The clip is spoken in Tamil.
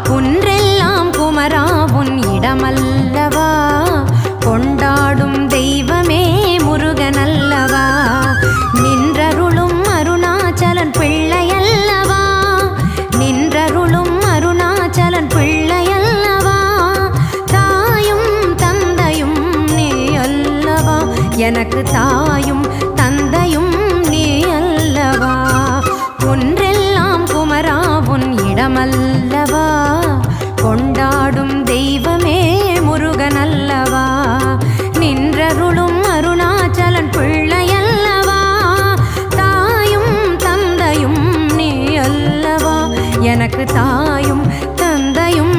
குன்றெல்லாம் குமரா உன் இடமல்லவா, கொண்டாடும் தெய்வமே முருகனல்லவா, நின்றருளும் அருணாச்சலன் பிள்ளையல்லவா, நின்றருளும் அருணாச்சலன் பிள்ளையல்லவா, தாயும் தந்தையும் நீ அல்லவா, எனக்கு தாயும் தந்தையும் நீ அல்லவா. குன்றெல்லாம் குமரா உன் இடமல்லவா, கொண்டாடும் தெய்வமே முருகனல்லவா, நின்றருளும் அருணாச்சலன் பிள்ளையல்லவா, தாயும் தந்தையும் நீ அல்லவா, எனக்கு தாயும் தந்தையும்